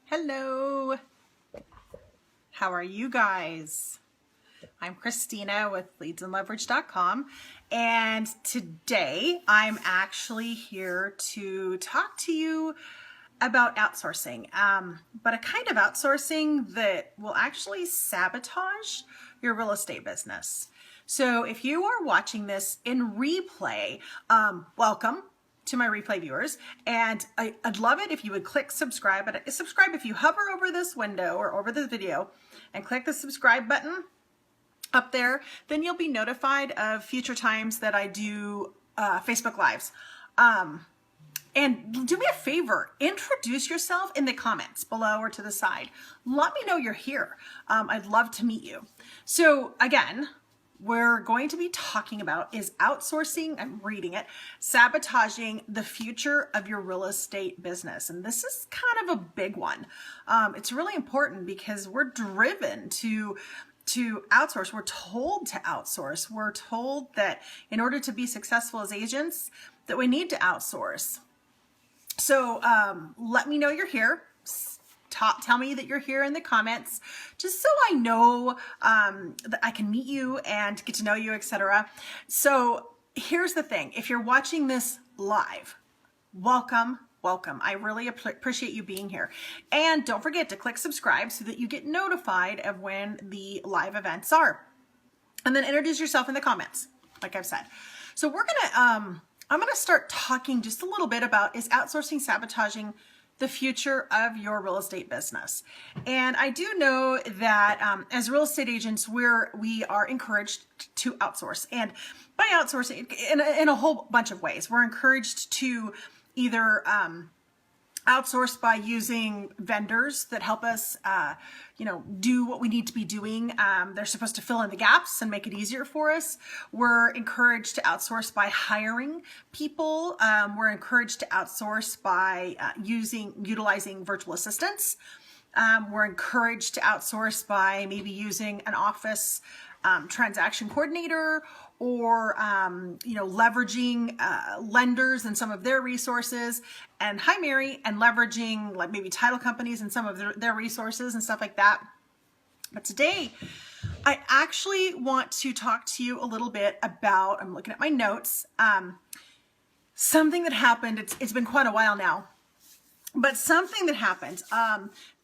Hello. How are you guys? I'm Christina with leadsandleverage.com, and today I'm actually here to talk to you about outsourcing, but a kind of outsourcing that will actually sabotage your real estate business. So if you are watching this in replay, welcome to my replay viewers, and I'd love it if you would click subscribe. But subscribe if you hover over this window or over the video and click the subscribe button up there, then you'll be notified of future times that I do Facebook Lives. And do me a favor, introduce yourself in the comments below or to the side. Let me know you're here. I'd love to meet you. So again, we're going to be talking about is outsourcing, I'm reading it, sabotaging the future of your real estate business. And this is kind of a big one. It's really important because we're driven to outsource. We're told to outsource. We're told that in order to be successful as agents, that we need to outsource. So let me know you're here. Tell me that you're here in the comments, just so I know that I can meet you and get to know you, etc. So here's the thing. If you're watching this live, welcome. I really appreciate you being here. And don't forget to click subscribe so that you get notified of when the live events are. And then introduce yourself in the comments, like I've said. So I'm gonna start talking just a little bit about, is outsourcing sabotaging the future of your real estate business? And I do know that as real estate agents, we are encouraged to outsource. And by outsourcing, in a whole bunch of ways, we're encouraged to either outsource by using vendors that help us, do what we need to be doing. They're supposed to fill in the gaps and make it easier for us. We're encouraged to outsource by hiring people. We're encouraged to outsource by utilizing virtual assistants. We're encouraged to outsource by maybe using an office transaction coordinator, or leveraging lenders and some of their resources, and hi Mary, and leveraging like maybe title companies and some of their resources and stuff like that. But today I actually want to talk to you a little bit about, I'm looking at my notes, something that happened. It's been quite a while now, but something that happened.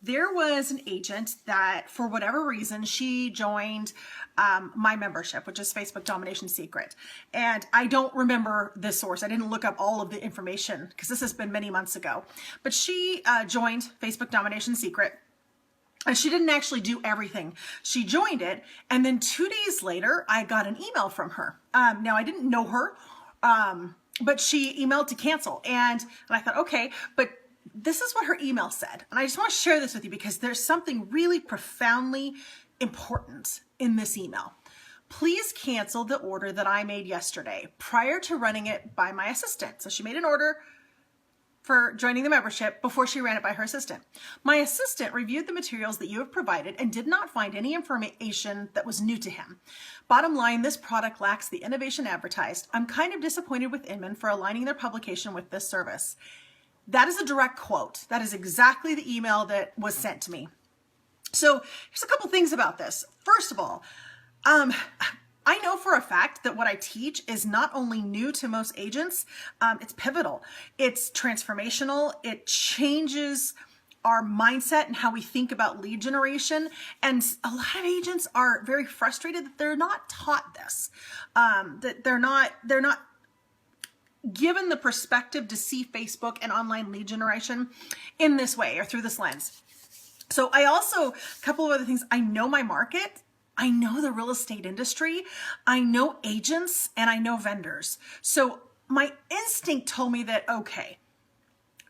There was an agent that, for whatever reason, she joined my membership, which is Facebook Domination Secret. And I don't remember the source. I didn't look up all of the information because this has been many months ago. But she joined Facebook Domination Secret. And she didn't actually do everything. She joined it. And then 2 days later, I got an email from her. Now, I didn't know her, but she emailed to cancel. And I thought, okay, but this is what her email said. And I just want to share this with you because there's something really profoundly important in this email. Please cancel the order that I made yesterday prior to running it by my assistant. So she made an order for joining the membership before she ran it by her assistant. My assistant reviewed the materials that you have provided and did not find any information that was new to him. Bottom line, this product lacks the innovation advertised. I'm kind of disappointed with Inman for aligning their publication with this service. That is a direct quote. That is exactly the email that was sent to me. So here's a couple things about this. First of all, I know for a fact that what I teach is not only new to most agents, it's pivotal. It's transformational. It changes our mindset and how we think about lead generation. And a lot of agents are very frustrated that they're not taught this, that they're not given the perspective to see Facebook and online lead generation in this way or through this lens. So a couple of other things. I know my market. I know the real estate industry. I know agents and I know vendors. So my instinct told me that, okay,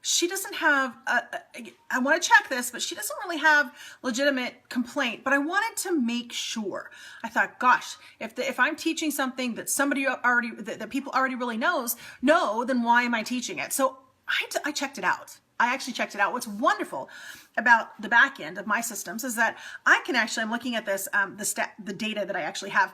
she doesn't have, I want to check this, but she doesn't really have legitimate complaint, but I wanted to make sure. I thought, gosh, if I'm teaching something that that people already really know, then why am I teaching it? So I checked it out. I actually checked it out. What's wonderful about the back end of my systems is that I can actually, I'm looking at this, the data that I actually have.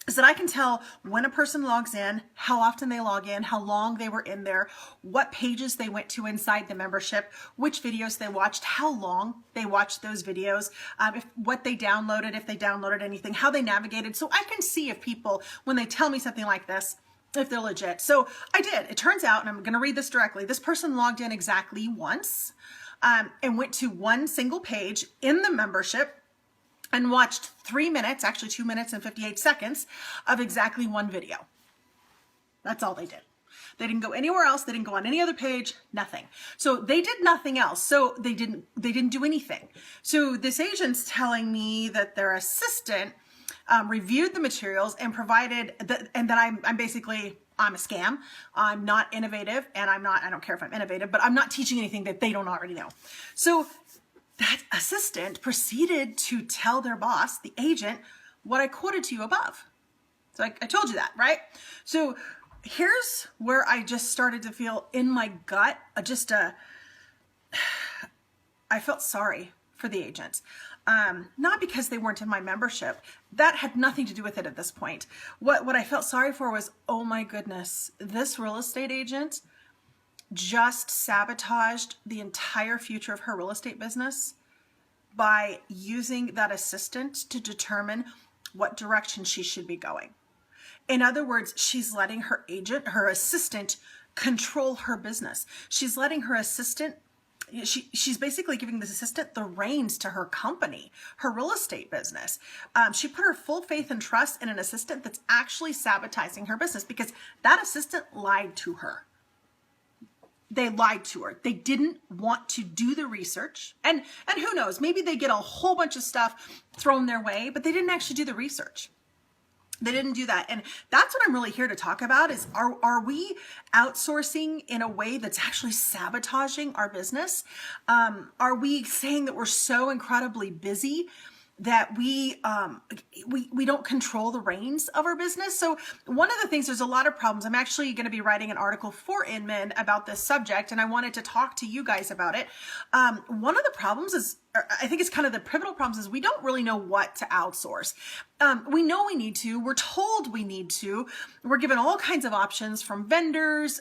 is that I can tell when a person logs in, how often they log in, how long they were in there, what pages they went to inside the membership, which videos they watched, how long they watched those videos, what they downloaded, if they downloaded anything, how they navigated. So I can see if people, when they tell me something like this, if they're legit. So I did. It turns out, and I'm going to read this directly, this person logged in exactly once and went to one single page in the membership and watched 3 minutes, actually 2 minutes and 58 seconds of exactly one video. That's all they did. They didn't go anywhere else. They didn't go on any other page, nothing. So they did nothing else. So they didn't do anything. So this agent's telling me that their assistant reviewed the materials and provided that, and that I'm basically, I'm a scam. I'm not innovative, and I don't care if I'm innovative, but I'm not teaching anything that they don't already know. So that assistant proceeded to tell their boss, the agent, what I quoted to you above. So I told you that, right? So here's where I just started to feel in my gut, I felt sorry for the agents. Not because they weren't in my membership. That had nothing to do with it at this point. What I felt sorry for was, oh my goodness, this real estate agent just sabotaged the entire future of her real estate business by using that assistant to determine what direction she should be going. In other words, she's letting her assistant control her business. She's letting her assistant, she's basically giving this assistant the reins to her company, her real estate business. She put her full faith and trust in an assistant that's actually sabotaging her business because that assistant lied to her. They lied to her. They didn't want to do the research. And who knows, maybe they get a whole bunch of stuff thrown their way, but they didn't actually do the research. They didn't do that. And that's what I'm really here to talk about is, are we outsourcing in a way that's actually sabotaging our business? Are we saying that we're so incredibly busy that we don't control the reins of our business? So one of the things, there's a lot of problems. I'm actually going to be writing an article for Inman about this subject, and I wanted to talk to you guys about it. One of the problems is, I think it's kind of the pivotal problems, is we don't really know what to outsource. We know we need to, we're told we need to, we're given all kinds of options from vendors,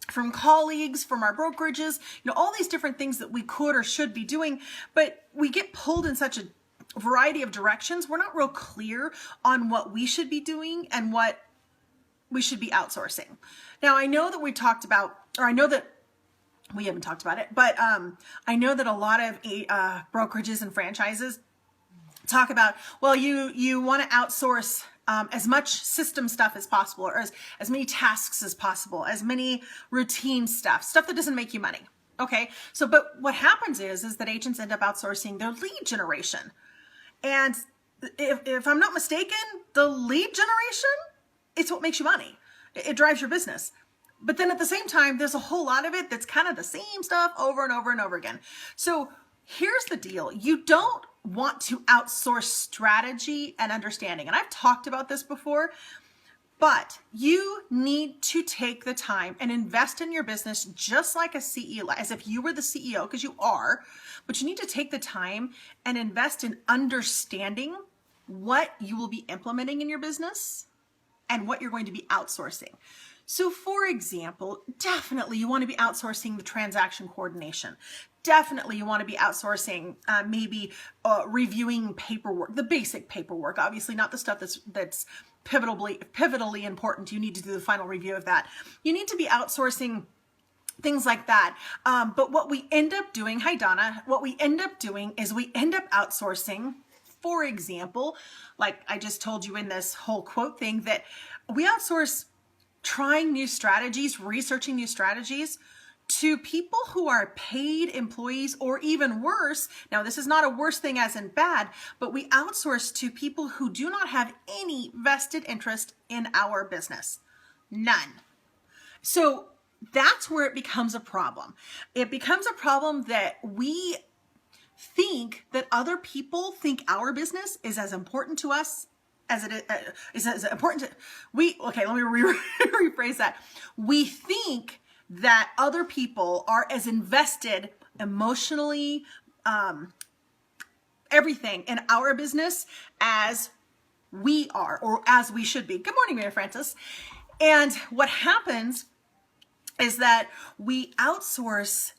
from colleagues, from our brokerages, all these different things that we could or should be doing, but we get pulled in such a variety of directions. We're not real clear on what we should be doing and what we should be outsourcing. Now, I know that we talked about, or I know that we haven't talked about it, but I know that a lot of brokerages and franchises talk about, well, you want to outsource as much system stuff as possible, or as many tasks as possible, as many routine stuff that doesn't make you money. Okay. So, but what happens is that agents end up outsourcing their lead generation. And if I'm not mistaken, the lead generation, it's what makes you money. It drives your business. But then at the same time, there's a whole lot of it that's kind of the same stuff over and over and over again. So here's the deal. You don't want to outsource strategy and understanding. And I've talked about this before, but you need to take the time and invest in your business just like a CEO, as if you were the CEO, because you are, but you need to take the time and invest in understanding what you will be implementing in your business and what you're going to be outsourcing. So for example, definitely you want to be outsourcing the transaction coordination. Definitely you want to be outsourcing maybe reviewing paperwork, the basic paperwork, obviously not the stuff that's pivotally important. You need to do the final review of that. You need to be outsourcing things like that. But what we end up doing, hi Donna, what we end up doing is we end up outsourcing, for example, like I just told you in this whole quote thing, that we outsource trying new strategies, researching new strategies to people who are paid employees, or even worse. Now, this is not a worse thing as in bad, but we outsource to people who do not have any vested interest in our business. None. So that's where it becomes a problem. It becomes a problem that we think that other people think our business is as important to us as it is as important to okay, let me rephrase that. We think that other people are as invested emotionally, everything in our business as we are, or as we should be. Good morning, Mary Frances. And what happens is that we outsource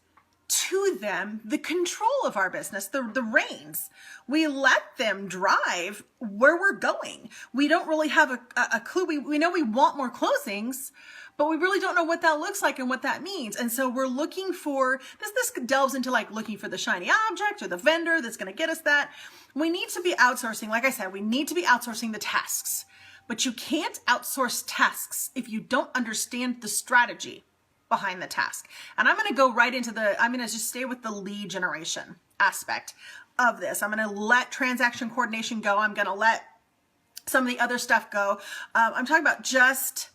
to them the control of our business, the reins. We let them drive where we're going. We don't really have a clue. We know we want more closings, but we really don't know what that looks like and what that means. And so we're looking for, this delves into like looking for the shiny object or the vendor that's going to get us that. We need to be outsourcing. Like I said, we need to be outsourcing the tasks, but you can't outsource tasks if you don't understand the strategy behind the task. And I'm going to go right into I'm going to just stay with the lead generation aspect of this. I'm going to let transaction coordination go. I'm going to let some of the other stuff go. I'm talking about just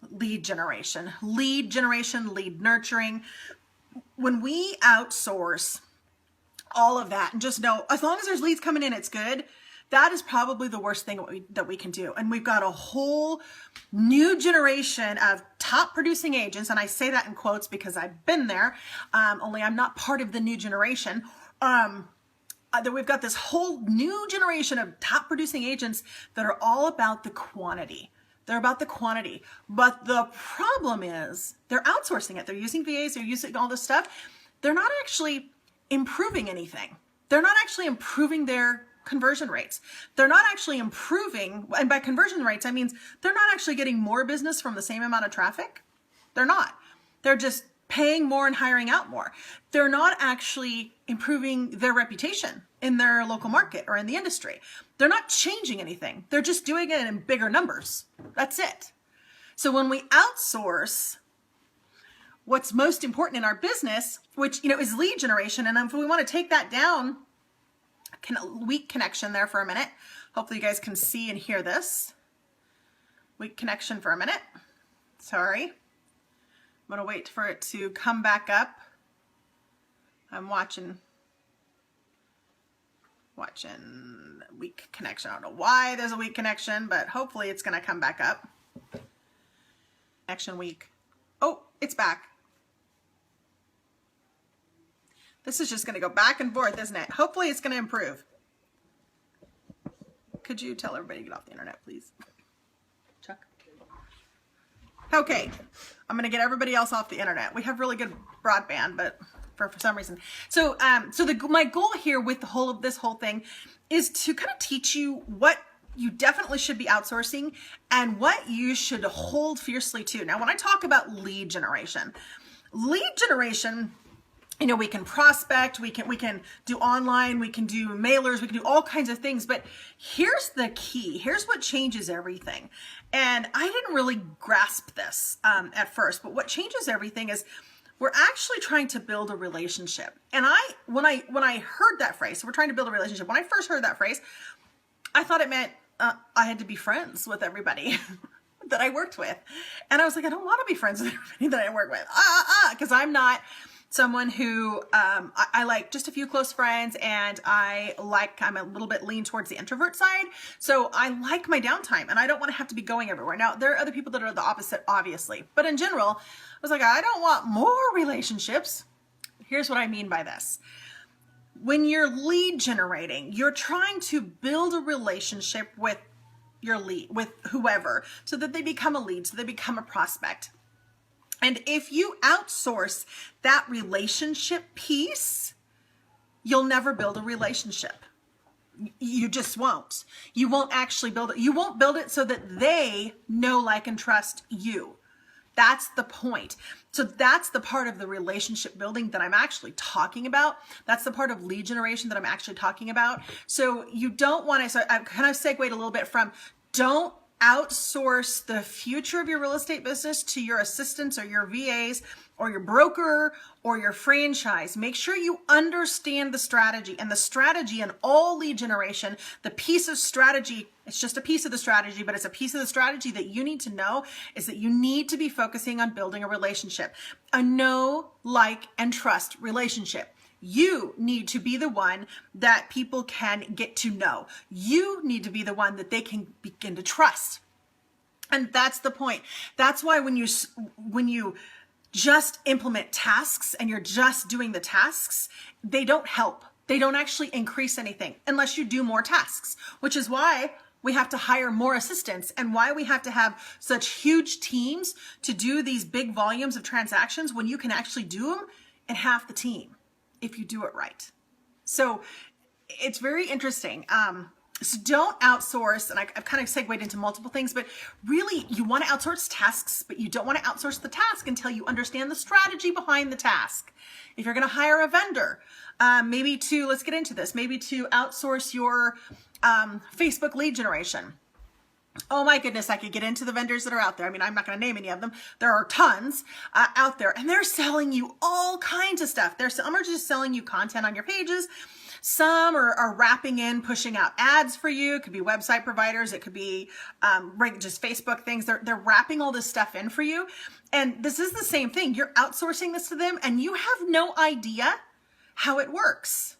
lead generation, lead nurturing. When we outsource all of that and just know, as long as there's leads coming in, it's good. That is probably the worst thing that we can do. And we've got a whole new generation of top producing agents. And I say that in quotes because I've been there, only I'm not part of the new generation. That we've got this whole new generation of top producing agents that are all about the quantity. They're about the quantity. But the problem is they're outsourcing it. They're using VAs, they're using all this stuff. They're not actually improving anything. They're not actually improving their conversion rates. They're not actually improving, and by conversion rates, I mean they're not actually getting more business from the same amount of traffic. They're not. They're just paying more and hiring out more. They're not actually improving their reputation in their local market or in the industry. They're not changing anything. They're just doing it in bigger numbers. That's it. So when we outsource what's most important in our business, which is lead generation, and if we want to take that down, weak connection there for a minute. Hopefully you guys can see and hear this. Weak connection for a minute. Sorry. I'm going to wait for it to come back up. I'm watching weak connection. I don't know why there's a weak connection, but hopefully it's going to come back up. Connection weak. Oh, it's back. This is just going to go back and forth, isn't it? Hopefully it's going to improve. Could you tell everybody to get off the internet, please? Chuck? Okay. I'm going to get everybody else off the internet. We have really good broadband, but for some reason. So my goal here with this whole thing is to kind of teach you what you definitely should be outsourcing and what you should hold fiercely to. Now, when I talk about lead generation, we can prospect, we can do online, we can do mailers, we can do all kinds of things, but here's the key. Here's what changes everything. And I didn't really grasp this at first, but what changes everything is we're actually trying to build a relationship. And when I heard that phrase, so we're trying to build a relationship. When I first heard that phrase, I thought it meant I had to be friends with everybody that I worked with. And I was like, I don't want to be friends with everybody that I work with. Because I'm not someone who, I like just a few close friends, and I'm a little bit lean towards the introvert side. So I like my downtime and I don't want to have to be going everywhere. Now, there are other people that are the opposite, obviously, but in general, I was like, I don't want more relationships. Here's what I mean by this. When you're lead generating, you're trying to build a relationship with your lead, with whoever, so that they become a lead, so they become a prospect. And if you outsource that relationship piece, you'll never build a relationship. You just won't. You won't actually build it. You won't build it so that they know, like, and trust you. That's the point. So that's the part of the relationship building that I'm actually talking about. That's the part of lead generation that I'm actually talking about. So you don't want to, so I've kind of segued a little bit from, don't outsource the future of your real estate business to your assistants or your VAs or your broker or your franchise. Make sure you understand the strategy, and the strategy in all lead generation, the piece of strategy, it's just a piece of the strategy, but it's a piece of the strategy that you need to know is that you need to be focusing on building a relationship, a know, like, and trust relationship. You need to be the one that people can get to know. You need to be the one that they can begin to trust. And that's the point. That's why when you just implement tasks and you're just doing the tasks, they don't help. They don't actually increase anything unless you do more tasks, which is why we have to hire more assistants, and why we have to have such huge teams to do these big volumes of transactions when you can actually do them in half the team if you do it right. So it's very interesting. So don't outsource, and I've kind of segued into multiple things, but really you want to outsource tasks, but you don't want to outsource the task until you understand the strategy behind the task. If you're going to hire a vendor, maybe let's get into this, maybe to outsource your Facebook lead generation. Oh my goodness, I could get into the vendors that are out there. I mean, I'm not going to name any of them. There are tons out there, and they're selling you all kinds of stuff. Some are just selling you content on your pages. Some are wrapping in, pushing out ads for you. It could be website providers. It could be just Facebook things. They're wrapping all this stuff in for you. And this is the same thing. You're outsourcing this to them, and you have no idea how it works.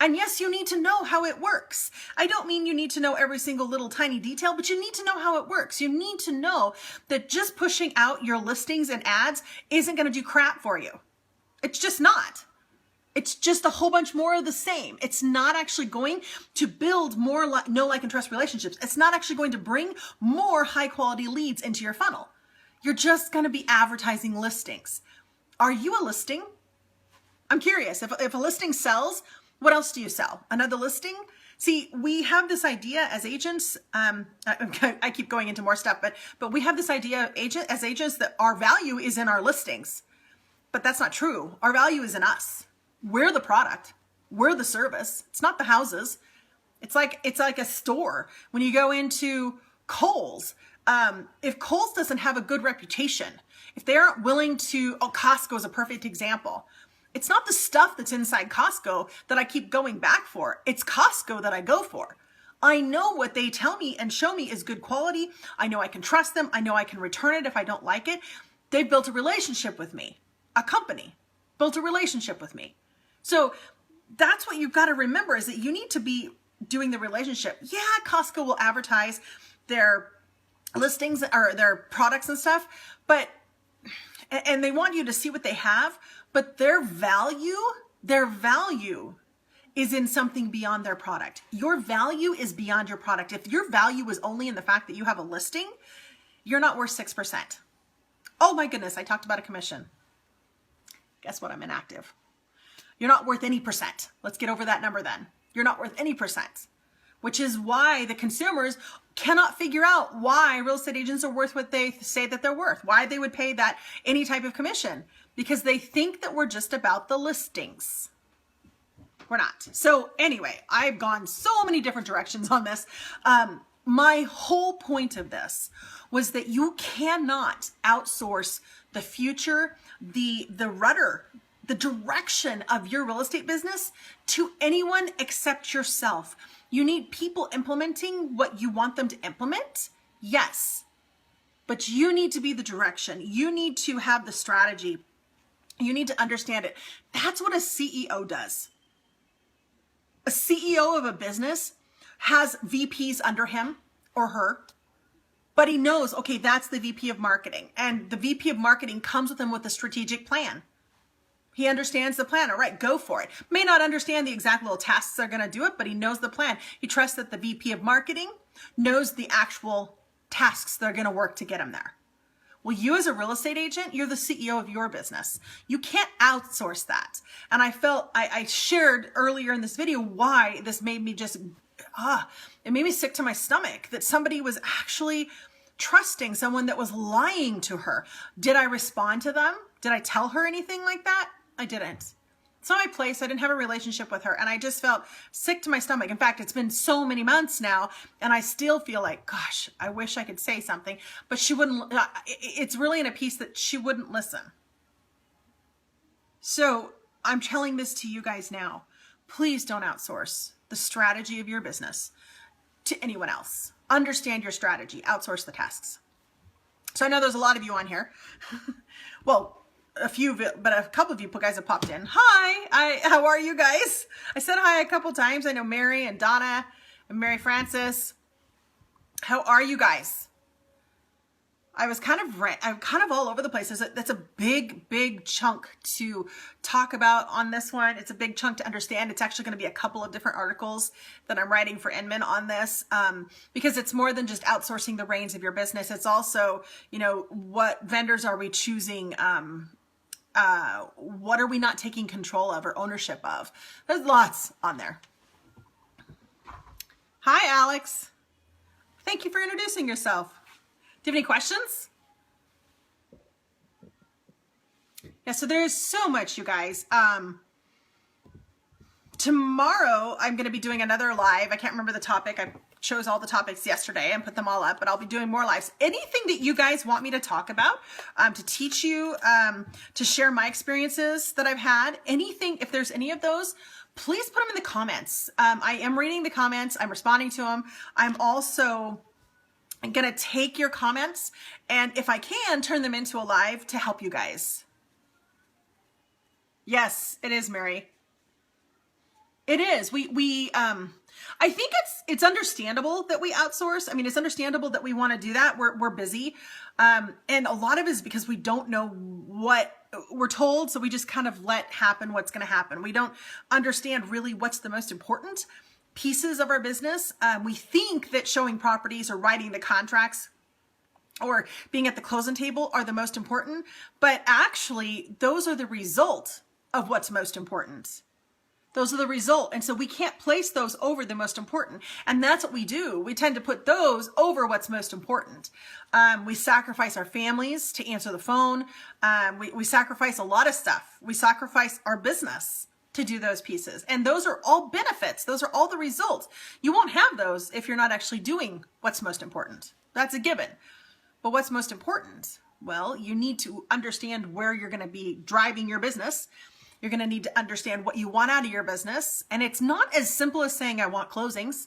And yes, you need to know how it works. I don't mean you need to know every single little tiny detail, but you need to know how it works. You need to know that just pushing out your listings and ads isn't going to do crap for you. It's just not. It's just a whole bunch more of the same. It's not actually going to build more know, like, and trust relationships. It's not actually going to bring more high quality leads into your funnel. You're just going to be advertising listings. Are you a listing? I'm curious. If a listing sells, what else do you sell? Another listing? See, we have this idea as agents. I keep going into more stuff, but we have this idea as agents that our value is in our listings. But that's not true. Our value is in us. We're the product. We're the service. It's not the houses. It's like a store. When you go into Kohl's, if Kohl's doesn't have a good reputation, if they aren't willing to, Costco is a perfect example. It's not the stuff that's inside Costco that I keep going back for. It's Costco that I go for. I know what they tell me and show me is good quality. I know I can trust them. I know I can return it if I don't like it. They've built a relationship with me. A company built a relationship with me. So that's what you've got to remember, is that you need to be doing the relationship. Yeah, Costco will advertise their listings or their products and stuff, and they want you to see what they have, but their value is in something beyond their product. Your value is beyond your product. If your value is only in the fact that you have a listing, you're not worth 6%. Oh my goodness, I talked about a commission. Guess what? I'm inactive. You're not worth any percent. Let's get over that number then. You're not worth any percent, which is why the consumers cannot figure out why real estate agents are worth what they say that they're worth, why they would pay that any type of commission, because they think that we're just about the listings. We're not. So anyway, I've gone so many different directions on this. My whole point of this was that you cannot outsource the future, the rudder, the direction of your real estate business to anyone except yourself. You need people implementing what you want them to implement. Yes, but you need to be the direction. You need to have the strategy. You need to understand it. That's what a CEO does. A CEO of a business has VPs under him or her, but he knows, okay, that's the VP of marketing. And the VP of marketing comes with him with a strategic plan. He understands the plan. All right, go for it. May not understand the exact little tasks that are going to do it, but he knows the plan. He trusts that the VP of marketing knows the actual tasks that are going to work to get him there. Well, you as a real estate agent, you're the CEO of your business. You can't outsource that. And I shared earlier in this video why this made me it made me sick to my stomach that somebody was actually trusting someone that was lying to her. Did I respond to them? Did I tell her anything like that? I didn't. It's not my place. I didn't have a relationship with her. And I just felt sick to my stomach. In fact, it's been so many months now, and I still feel like, gosh, I wish I could say something, but she wouldn't. It's really in a piece that she wouldn't listen. So I'm telling this to you guys now. Please don't outsource the strategy of your business to anyone else. Understand your strategy. Outsource the tasks. So I know there's a lot of you on here. Well, a few, but a couple of you guys have popped in. Hi, how are you guys? I said hi a couple times. I know Mary and Donna and Mary Francis. How are you guys? I'm kind of all over the place. That's a big chunk to talk about on this one. It's a big chunk to understand. It's actually going to be a couple of different articles that I'm writing for Inman on this, because it's more than just outsourcing the reins of your business. It's also, what vendors are we choosing? What are we not taking control of or ownership of? There's lots on there. Hi, Alex. Thank you for introducing yourself. Do you have any questions? Yeah, so there is so much, you guys. Tomorrow, I'm going to be doing another live. I can't remember the topic. I chose all the topics yesterday and put them all up, but I'll be doing more lives. Anything that you guys want me to talk about, to teach you, to share my experiences that I've had, anything, if there's any of those, please put them in the comments. I am reading the comments. I'm responding to them. I'm also going to take your comments, and if I can, turn them into a live to help you guys. Yes, it is, Mary. It is. I think it's understandable that we outsource. I mean, it's understandable that we want to do that. We're busy. And a lot of it is because we don't know what we're told. So we just kind of let happen what's going to happen. We don't understand really what's the most important pieces of our business. We think that showing properties or writing the contracts or being at the closing table are the most important, but actually those are the result of what's most important. Those are the result. And so we can't place those over the most important. And that's what we do. We tend to put those over what's most important. We sacrifice our families to answer the phone. We sacrifice a lot of stuff. We sacrifice our business to do those pieces. And those are all benefits. Those are all the results. You won't have those if you're not actually doing what's most important. That's a given. But what's most important? Well, you need to understand where you're going to be driving your business. You're going to need to understand what you want out of your business. And it's not as simple as saying, I want closings.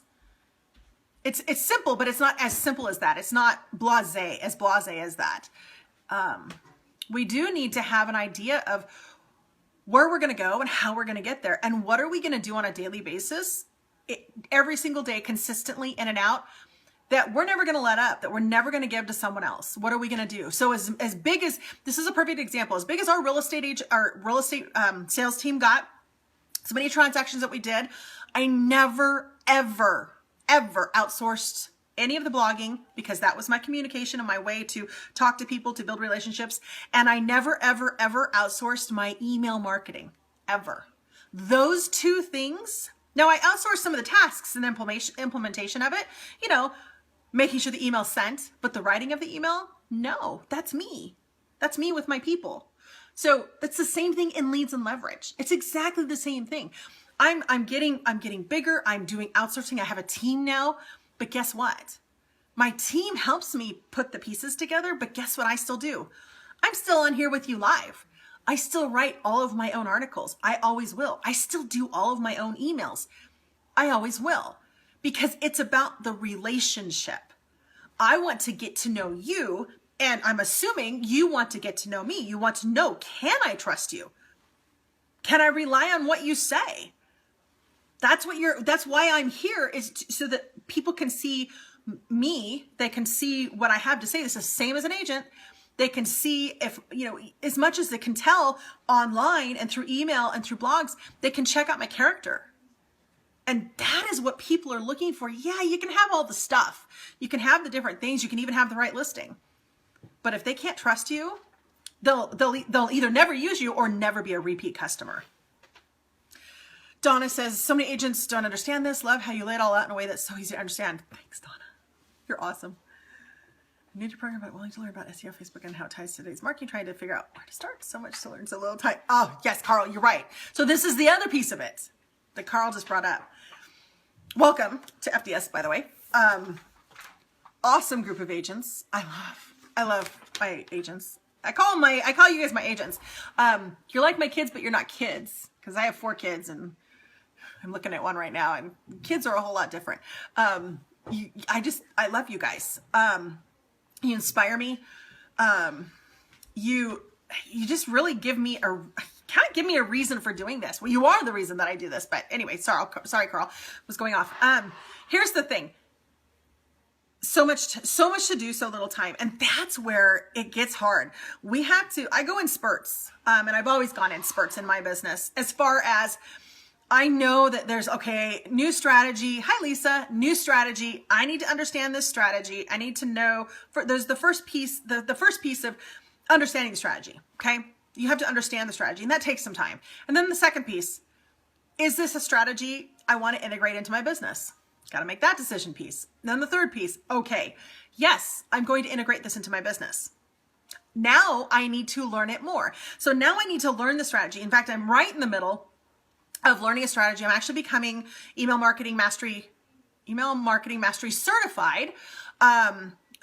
It's simple, but it's not as simple as that. It's not blasé as that. We do need to have an idea of where we're going to go and how we're going to get there. And what are we going to do on a daily basis, every single day, consistently in and out, that we're never going to let up, that we're never going to give to someone else. What are we going to do? So as big as, this is a perfect example, as big as our real estate sales team got, so many transactions that we did, I never, ever outsourced any of the blogging, because that was my communication and my way to talk to people, to build relationships. And I never, ever outsourced my email marketing, ever. Those two things. Now I outsourced some of the tasks and the implementation of it, making sure the email's sent, but the writing of the email, no, that's me. That's me with my people. So that's the same thing in leads and leverage. It's exactly the same thing. I'm getting bigger. I'm doing outsourcing. I have a team now, but guess what? My team helps me put the pieces together, but guess what I still do? I'm still on here with you live. I still write all of my own articles. I always will. I still do all of my own emails. I always will, because it's about the relationship. I want to get to know you, and I'm assuming you want to get to know me. You want to know, can I trust you? Can I rely on what you say? That's why I'm here, is so that people can see me. They can see what I have to say. This is the same as an agent. They can see, if, as much as they can tell online and through email and through blogs, they can check out my character. And that is what people are looking for. Yeah, you can have all the stuff. You can have the different things. You can even have the right listing. But if they can't trust you, they'll either never use you or never be a repeat customer. Donna says, so many agents don't understand this. Love how you lay it all out in a way that's so easy to understand. Thanks, Donna. You're awesome. I need to program about willing to learn about SEO, Facebook, and how it ties to today's marketing, trying to figure out where to start. So much to learn, so little time. Oh, yes, Carl, you're right. So this is the other piece of it that Carl just brought up. Welcome to FDS, by the way. Awesome group of agents. I love my agents. I call you guys my agents. You're like my kids, but you're not kids, because I have 4 kids, and I'm looking at one right now, and kids are a whole lot different. I love you guys. You inspire me. You just really give me a reason for doing this. Well, you are the reason that I do this, but anyway, sorry, Carl, was going off. Here's the thing. so much to do, so little time. And that's where it gets hard. I go in spurts. And I've always gone in spurts in my business, as far as I know that there's, okay, new strategy. Hi, Lisa, new strategy. I need to understand this strategy. I need to know, there's the first piece, the first piece of understanding the strategy. Okay. You have to understand the strategy, and that takes some time. And then the second piece, is this a strategy I want to integrate into my business? Got to make that decision piece. And then the third piece, okay, yes, I'm going to integrate this into my business. Now I need to learn it more. So now I need to learn the strategy. In fact, I'm right in the middle of learning a strategy. I'm actually becoming email marketing mastery certified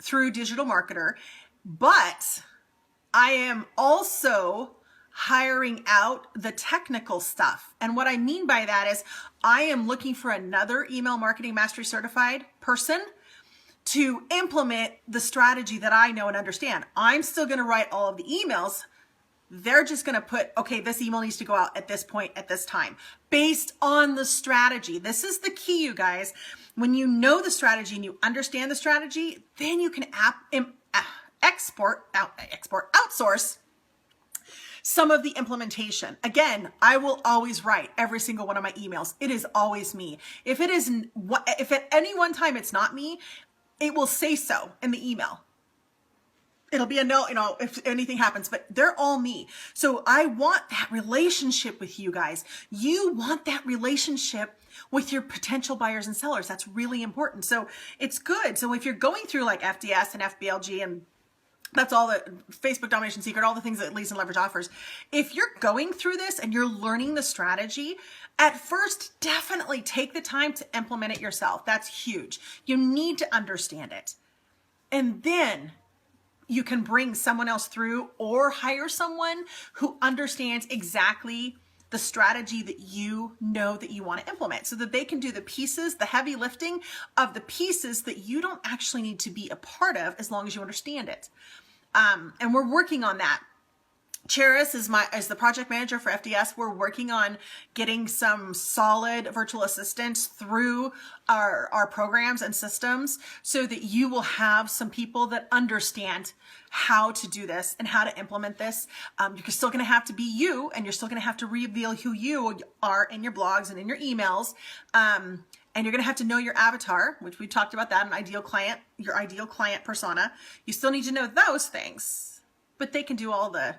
through Digital Marketer, but I am also hiring out the technical stuff. And what I mean by that is I am looking for another email marketing mastery certified person to implement the strategy that I know and understand. I'm still going to write all of the emails. They're just going to put, okay, this email needs to go out at this point, at this time, based on the strategy. This is the key, you guys. When you know the strategy and you understand the strategy, then you can outsource some of the implementation. Again, I will always write every single one of my emails. It is always me. If at any one time it's not me, it will say so in the email. It'll be a no, if anything happens, but they're all me. So I want that relationship with you guys. You want that relationship with your potential buyers and sellers. That's really important. So it's good. So if you're going through like FDS and FBLG, and that's all the Facebook Domination Secret, all the things that Leads and Leverage offers. If you're going through this and you're learning the strategy, at first, definitely take the time to implement it yourself. That's huge. You need to understand it. And then you can bring someone else through or hire someone who understands exactly the strategy that you know that you want to implement, so that they can do the pieces, the heavy lifting of the pieces that you don't actually need to be a part of, as long as you understand it. And we're working on that. Charis is the project manager for FDS. We're working on getting some solid virtual assistants through our programs and systems, so that you will have some people that understand how to do this and how to implement this. You're still going to have to be you, and you're still going to have to reveal who you are in your blogs and in your emails. And you're going to have to know your avatar, which we talked about that, your ideal client persona. You still need to know those things, but they can do all the,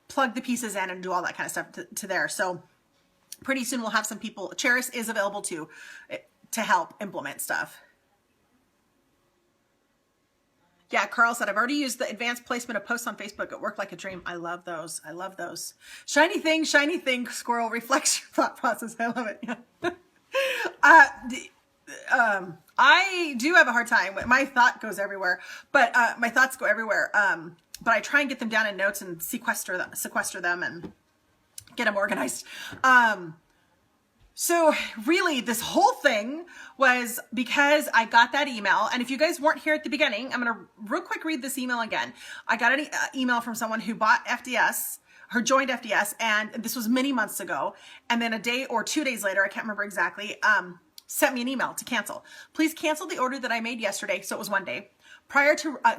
plug the pieces in and do all that kind of stuff to there. So pretty soon we'll have some people. Charis is available to help implement stuff. Yeah, Carl said, I've already used the advanced placement of posts on Facebook. It worked like a dream. I love those. I love those. Shiny thing, squirrel reflects your thought process. I love it. Yeah. I do have a hard time. My thought goes everywhere, but my thoughts go everywhere. But I try and get them down in notes and sequester them and get them organized. So really this whole thing was because I got that email. And if you guys weren't here at the beginning, I'm going to real quick read this email again. I got an email from someone who bought FDS, joined FDS, and this was many months ago. And then a day or 2 days later, I can't remember exactly, sent me an email to cancel. Please cancel the order that I made yesterday. So it was one day.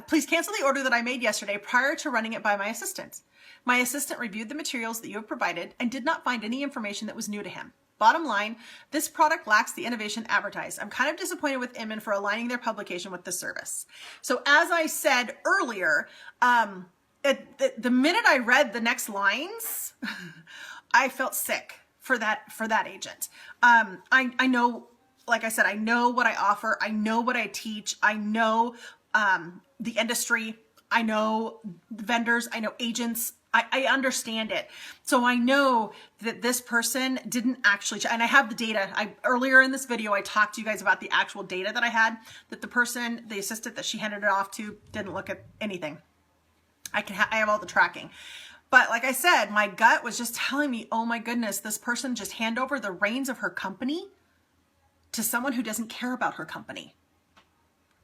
Please cancel the order that I made yesterday prior to running it by my assistant. My assistant reviewed the materials that you have provided and did not find any information that was new to him. Bottom line, this product lacks the innovation advertised. I'm kind of disappointed with Inman for aligning their publication with the service. So as I said earlier, the minute I read the next lines, I felt sick for that agent. I know, like I said, I know what I offer. I know what I teach. I know the industry. I know vendors. I know agents. I understand it. So I know that this person didn't actually, and I have the data. Earlier in this video, I talked to you guys about the actual data that I had, that the assistant that she handed it off to didn't look at anything. I have all the tracking. But like I said, my gut was just telling me, oh my goodness, this person just hand over the reins of her company to someone who doesn't care about her company.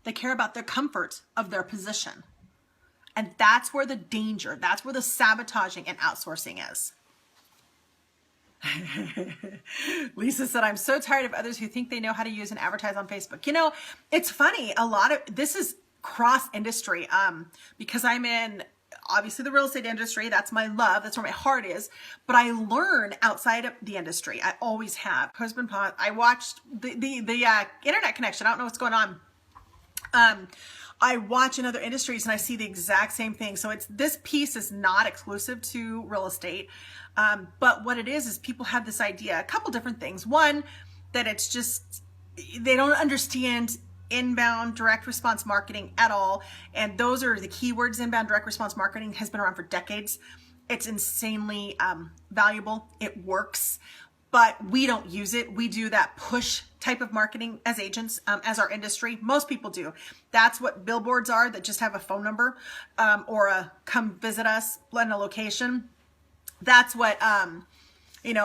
They care about the comfort of their position. And that's where the danger, that's where the sabotaging and outsourcing is. Lisa said, I'm so tired of others who think they know how to use and advertise on Facebook. You know, it's funny. A lot of this is cross industry, because I'm in obviously the real estate industry. That's my love. That's where my heart is. But I learn outside of the industry. I always have. I watched the internet connection. I don't know what's going on. I watch in other industries and I see the exact same thing. So this piece is not exclusive to real estate. But what it is people have this idea, a couple different things. One, that it's just, they don't understand inbound direct response marketing at all. And those are the keywords. Inbound direct response marketing has been around for decades. It's insanely valuable. It works, but we don't use it. We do that push type of marketing as agents, as our industry. Most people do. That's what billboards are, that just have a phone number or a come visit us in a location. That's what,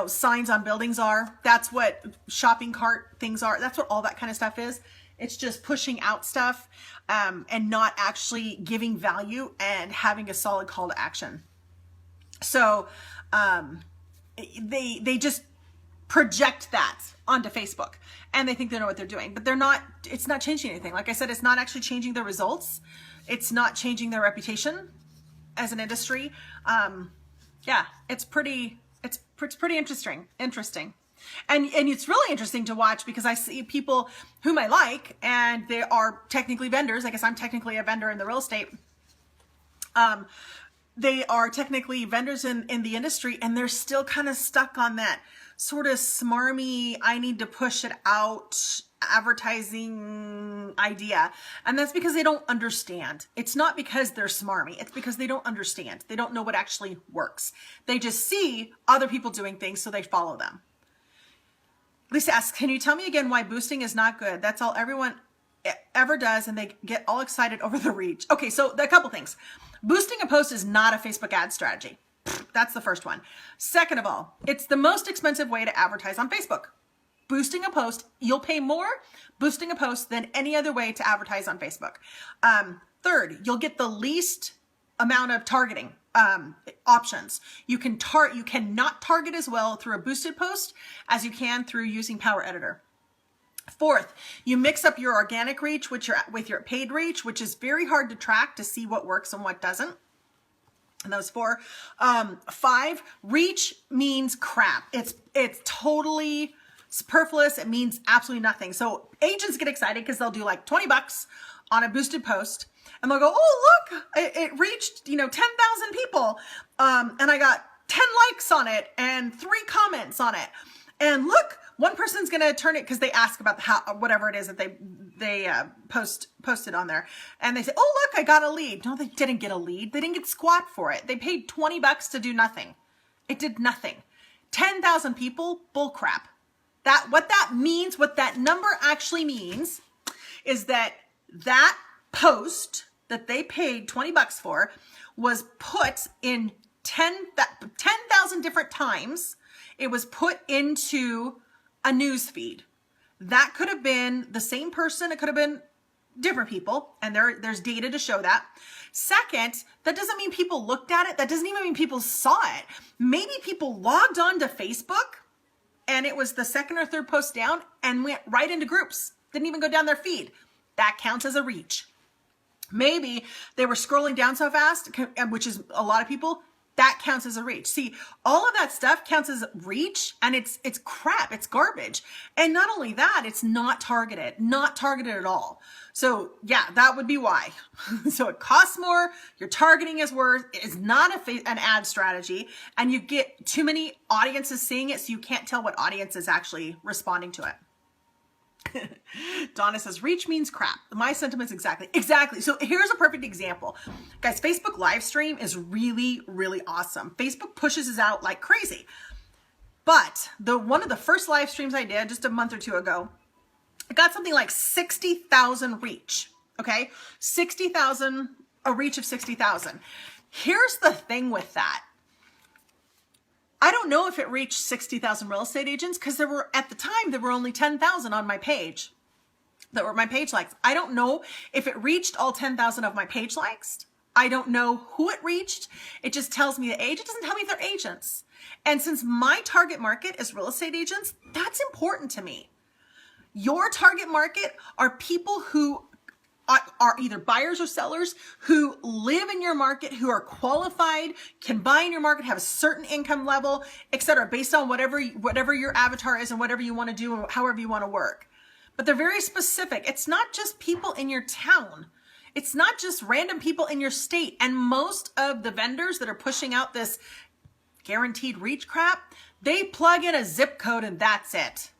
signs on buildings are. That's what shopping cart things are. That's what all that kind of stuff is. It's just pushing out stuff and not actually giving value and having a solid call to action. So they just project that onto Facebook and they think they know what they're doing, but they're not. It's not changing anything. Like I said, it's not actually changing their results. It's not changing their reputation as an industry. Yeah, it's pretty interesting. And it's really interesting to watch because I see people whom I like and they are technically vendors. I guess I'm technically a vendor in the real estate. They are technically vendors in the industry and they're still kind of stuck on that sort of smarmy, I need to push it out advertising idea. And that's because they don't understand. It's not because they're smarmy. It's because they don't understand. They don't know what actually works. They just see other people doing things, so they follow them. Lisa asks, can you tell me again why boosting is not good? That's all everyone ever does, and they get all excited over the reach. Okay, so a couple things. Boosting a post is not a Facebook ad strategy. That's the first one. Second of all, it's the most expensive way to advertise on Facebook. Boosting a post, you'll pay more boosting a post than any other way to advertise on Facebook. Third, you'll get the least amount of targeting options. You cannot target as well through a boosted post as you can through using Power Editor. Fourth, you mix up your organic reach with your paid reach, which is very hard to track to see what works and what doesn't. And those four. 5, reach means crap. It's totally superfluous. It means absolutely nothing. So agents get excited because they'll do like $20 on a boosted post and they'll go, oh, look, it reached, 10,000 people. And I got 10 likes on it and 3 comments on it. And look, one person's going to turn it because they ask about whatever it is that they posted on there. And they say, oh, look, I got a lead. No, they didn't get a lead. They didn't get squat for it. They paid $20 to do nothing. It did nothing. 10,000 people, bull crap. What that means, what that number actually means is that post that they paid $20 for was put in 10,000 different times. It was put into a news feed. That could have been the same person. It could have been different people. And there's data to show that. Second, that doesn't mean people looked at it. That doesn't even mean people saw it. Maybe people logged on to Facebook and it was the second or third post down and went right into groups. Didn't even go down their feed. That counts as a reach. Maybe they were scrolling down so fast, which is a lot of people. That counts as a reach. See, all of that stuff counts as reach and it's crap. It's garbage. And not only that, it's not targeted at all. So yeah, that would be why. So it costs more. Your targeting is not an ad strategy and you get too many audiences seeing it. So you can't tell what audience is actually responding to it. Donna says, reach means crap. My sentiments exactly. So here's a perfect example. Guys, Facebook live stream is really, really awesome. Facebook pushes us out like crazy. But one of the first live streams I did just a month or two ago, I got something like 60,000 reach. Okay. 60,000, a reach of 60,000. Here's the thing with that. I don't know if it reached 60,000 real estate agents because at the time, there were only 10,000 on my page that were my page likes. I don't know if it reached all 10,000 of my page likes. I don't know who it reached. It just tells me the age. It doesn't tell me if they're agents. And since my target market is real estate agents, that's important to me. Your target market are people who are either buyers or sellers who live in your market, who are qualified, can buy in your market, have a certain income level, etc., based on whatever your avatar is and whatever you want to do and however you want to work. But they're very specific. It's not just people in your town. It's not just random people in your state. And most of the vendors that are pushing out this guaranteed reach crap, they plug in a zip code and that's it.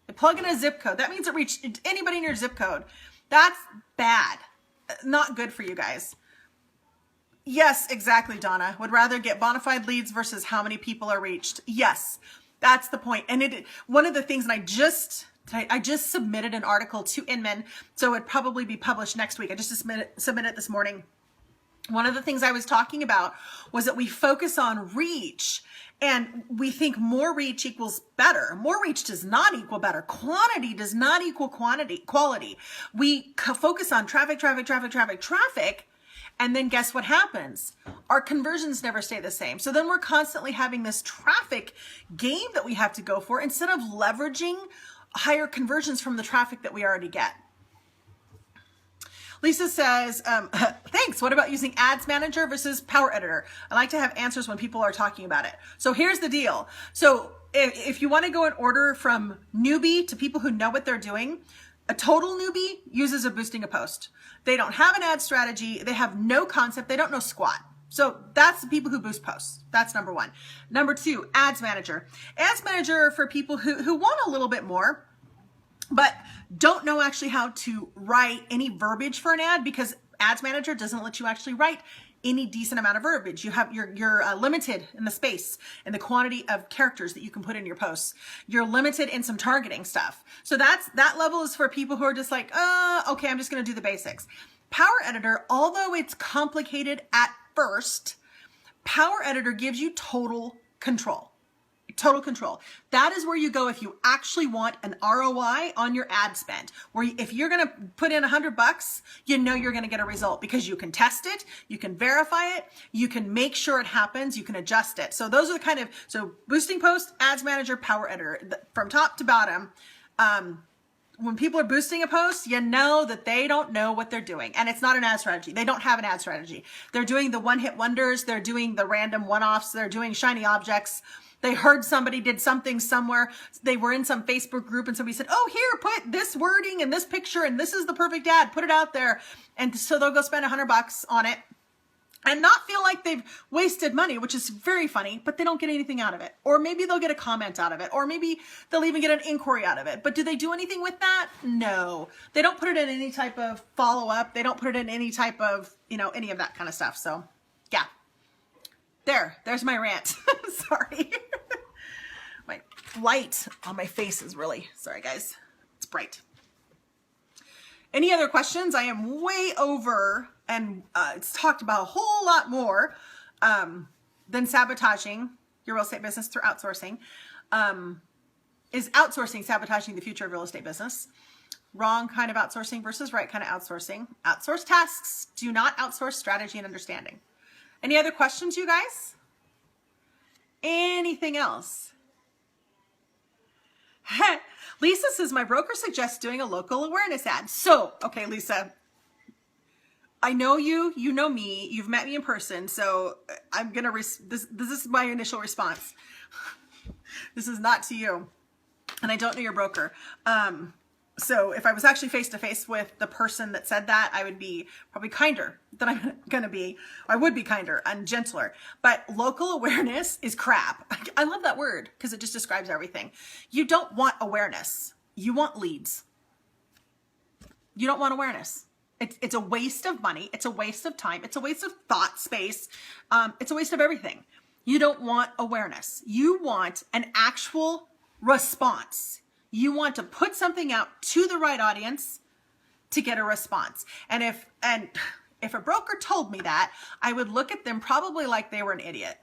They plug in a zip code. That means it reached anybody in your zip code. That's bad. Not good for you guys. Yes, exactly, Donna. Would rather get bona fide leads versus how many people are reached. Yes, that's the point. And one of the things, and I just submitted an article to Inman, so it'd probably be published next week. I just submitted it this morning. One of the things I was talking about was that we focus on reach and we think more reach equals better. More reach does not equal better. Quantity does not equal quality. We focus on traffic. And then guess what happens? Our conversions never stay the same. So then we're constantly having this traffic game that we have to go for instead of leveraging higher conversions from the traffic that we already get. Lisa says, thanks. What about using Ads Manager versus Power Editor? I like to have answers when people are talking about it. So here's the deal. So if you want to go in order from newbie to people who know what they're doing, a total newbie uses a boosting a post. They don't have an ad strategy. They have no concept. They don't know squat. So that's the people who boost posts. That's number one. Number two, Ads Manager. Ads Manager for people who want a little bit more, but don't know actually how to write any verbiage for an ad, because Ads Manager doesn't let you actually write any decent amount of verbiage. You're limited in the space and the quantity of characters that you can put in your posts. You're limited in some targeting stuff. So that level is for people who are just like, okay, I'm just going to do the basics. Power Editor, although it's complicated at first, Power Editor gives you total control. Total control. That is where you go if you actually want an ROI on your ad spend. Where if you're going to put in $100, you know you're going to get a result because you can test it, you can verify it, you can make sure it happens, you can adjust it. So those are the so boosting post, Ads Manager, Power Editor, from top to bottom. When people are boosting a post, you know that they don't know what they're doing. And it's not an ad strategy. They don't have an ad strategy. They're doing the one-hit wonders. They're doing the random one-offs. They're doing shiny objects. They heard somebody did something somewhere. They were in some Facebook group and somebody said, oh, here, put this wording and this picture and this is the perfect ad. Put it out there. And so they'll go spend $100 on it and not feel like they've wasted money, which is very funny, but they don't get anything out of it. Or maybe they'll get a comment out of it. Or maybe they'll even get an inquiry out of it. But do they do anything with that? No. They don't put it in any type of follow-up. They don't put it in any type of, any of that kind of stuff. So, yeah. There's my rant. Sorry. My light on my face is really, sorry guys, it's bright. Any other questions? I am way over, and it's talked about a whole lot more than sabotaging your real estate business through outsourcing. Is outsourcing sabotaging the future of real estate business? Wrong kind of outsourcing versus right kind of outsourcing. Outsource tasks, do not outsource strategy and understanding. Any other questions, you guys? Anything else? Lisa says, my broker suggests doing a local awareness ad. So, okay, Lisa, I know you, you know me, you've met me in person, so I'm going to, this is my initial response. This is not to you, and I don't know your broker. So if I was actually face-to-face with the person that said that, I would be probably kinder than I'm going to be. I would be kinder and gentler. But local awareness is crap. I love that word because it just describes everything. You don't want awareness. You want leads. You don't want awareness. It's a waste of money. It's a waste of time. It's a waste of thought space. It's a waste of everything. You don't want awareness. You want an actual response. You want to put something out to the right audience to get a response. And if a broker told me that, I would look at them probably like they were an idiot,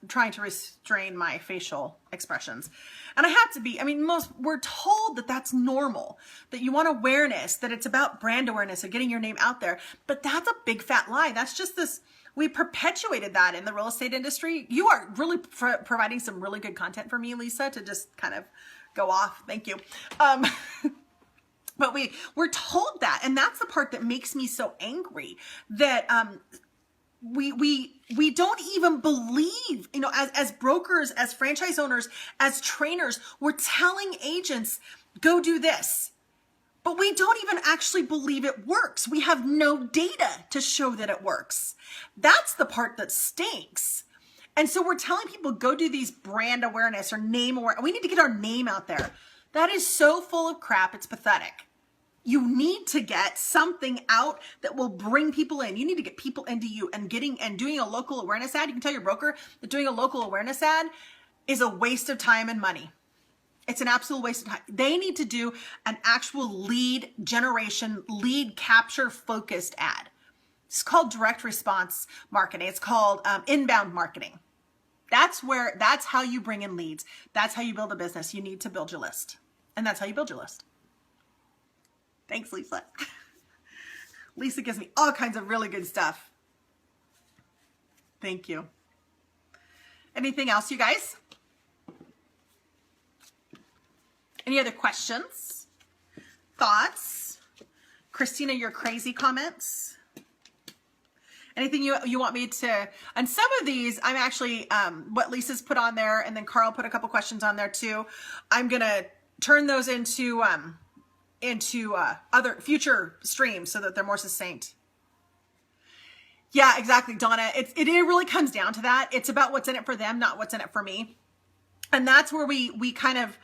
trying to restrain my facial expressions. And I have to be, I mean, we're told that that's normal, that you want awareness, that it's about brand awareness and getting your name out there. But that's a big fat lie. That's just this, we perpetuated that in the real estate industry. You are really providing some really good content for me, Lisa, to just kind of go off. Thank you. But we're told that, and that's the part that makes me so angry, that we don't even believe, you know, as brokers, as franchise owners, as trainers, we're telling agents, go do this. But we don't even actually believe it works. We have no data to show that it works. That's the part that stinks. And so we're telling people, go do these brand awareness or name awareness. We need to get our name out there. That is so full of crap. It's pathetic. You need to get something out that will bring people in. You need to get people into you, and doing a local awareness ad. You can tell your broker that doing a local awareness ad is a waste of time and money. It's an absolute waste of time. They need to do an actual lead generation, lead capture focused ad. It's called direct response marketing. It's called inbound marketing. That's how you bring in leads. That's how you build a business. You need to build your list. And that's how you build your list. Thanks, Lisa. Lisa gives me all kinds of really good stuff. Thank you. Anything else, you guys? Any other questions? Thoughts? Christina, your crazy comments? Anything you want me to, and some of these, I'm actually, what Lisa's put on there, and then Carl put a couple questions on there too. I'm going to turn those into other future streams so that they're more succinct. Yeah, exactly, Donna. It really comes down to that. It's about what's in it for them, not what's in it for me. And that's where we kind of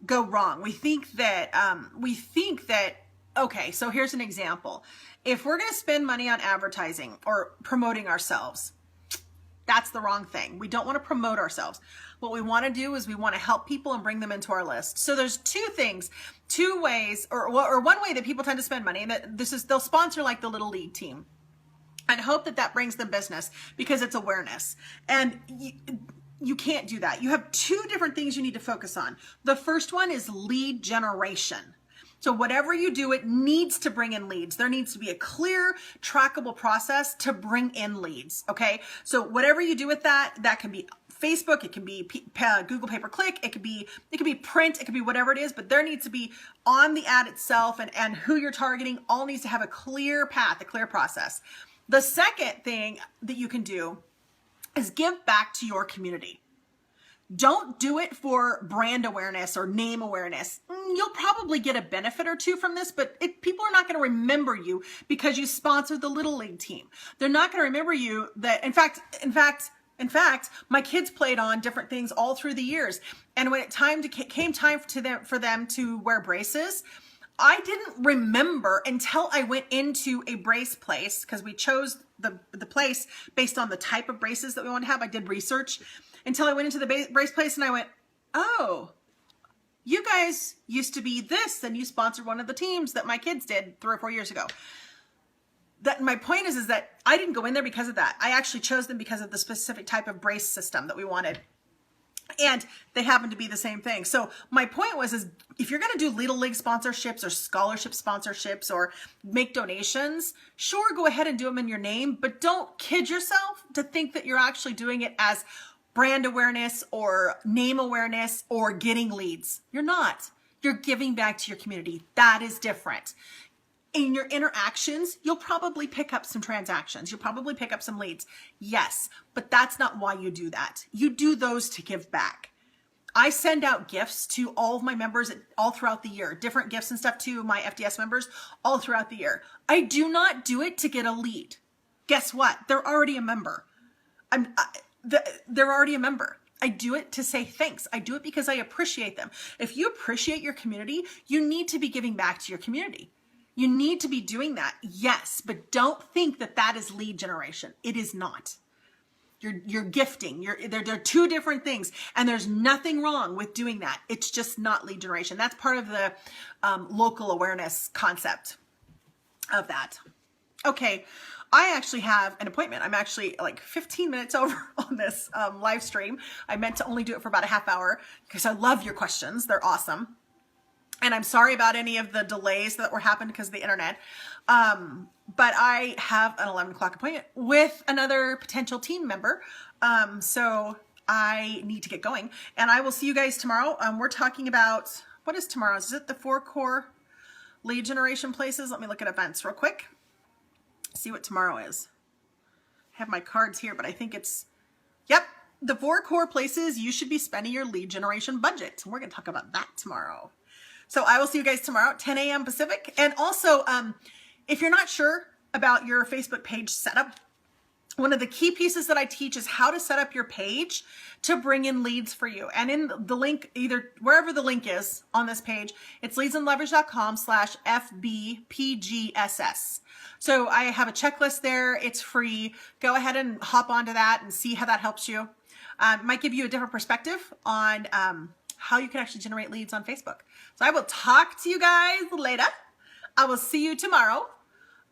go wrong. We think that, okay, so here's an example. If we're going to spend money on advertising or promoting ourselves, that's the wrong thing. We don't want to promote ourselves. What we want to do is we want to help people and bring them into our list. So there's two ways, or one way that people tend to spend money, and that they'll sponsor like the Little League team and hope that brings them business because it's awareness. And you can't do that. You have two different things you need to focus on. The first one is lead generation. So whatever you do, it needs to bring in leads. There needs to be a clear, trackable process to bring in leads. Okay. So whatever you do with that can be Facebook, it can be Google pay-per-click, it could be print, it could be whatever it is, but there needs to be on the ad itself and who you're targeting all needs to have a clear path, a clear process. The second thing that you can do is give back to your community. Don't do it for brand awareness or name awareness. You'll probably get a benefit or two from this, but people are not going to remember you because you sponsored the Little League team. They're not going to remember you that, in fact, my kids played on different things all through the years. And when it came time for them to wear braces, I didn't remember until I went into a brace place, because we chose the place based on the type of braces that we want to have. I did research until I went into the brace place and I went, oh, you guys used to be this and you sponsored one of the teams that my kids did 3 or 4 years ago. That my point is that I didn't go in there because of that. I actually chose them because of the specific type of brace system that we wanted. And they happen to be the same thing. So my point is if you're going to do Little League sponsorships or scholarship sponsorships or make donations, sure, go ahead and do them in your name, but don't kid yourself to think that you're actually doing it as brand awareness or name awareness or getting leads. You're not. You're giving back to your community. That is different. In your interactions, you'll probably pick up some transactions. You'll probably pick up some leads. Yes, but that's not why you do that. You do those to give back. I send out gifts to all of my members all throughout the year, different gifts and stuff to my FDS members all throughout the year. I do not do it to get a lead. Guess what? They're already a member. They're already a member. I do it to say thanks. I do it because I appreciate them. If you appreciate your community, you need to be giving back to your community. You need to be doing that, yes, but don't think that is lead generation. It is not. You're gifting. They're two different things, and there's nothing wrong with doing that. It's just not lead generation. That's part of the local awareness concept of that. Okay, I actually have an appointment. I'm actually like 15 minutes over on this live stream. I meant to only do it for about a half hour because I love your questions. They're awesome. And I'm sorry about any of the delays that were happened because of the internet. But I have an 11 o'clock appointment with another potential team member. So I need to get going. And I will see you guys tomorrow. We're talking about, what is tomorrow? Is it the 4 core lead generation places? Let me look at events real quick. See what tomorrow is. I have my cards here, but I think it's, yep, the 4 core places you should be spending your lead generation budget. We're going to talk about that tomorrow. So I will see you guys tomorrow at 10 a.m. Pacific. And also, if you're not sure about your Facebook page setup, one of the key pieces that I teach is how to set up your page to bring in leads for you. And in the link, either wherever the link is on this page, it's leadsandleverage.com/FBPGSS. So I have a checklist there. It's free. Go ahead and hop onto that and see how that helps you. Might give you a different perspective on how you can actually generate leads on Facebook. So I will talk to you guys later. I will see you tomorrow.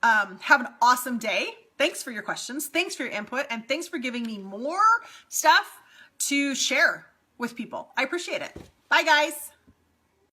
Have an awesome day. Thanks for your questions. Thanks for your input. And thanks for giving me more stuff to share with people. I appreciate it. Bye, guys.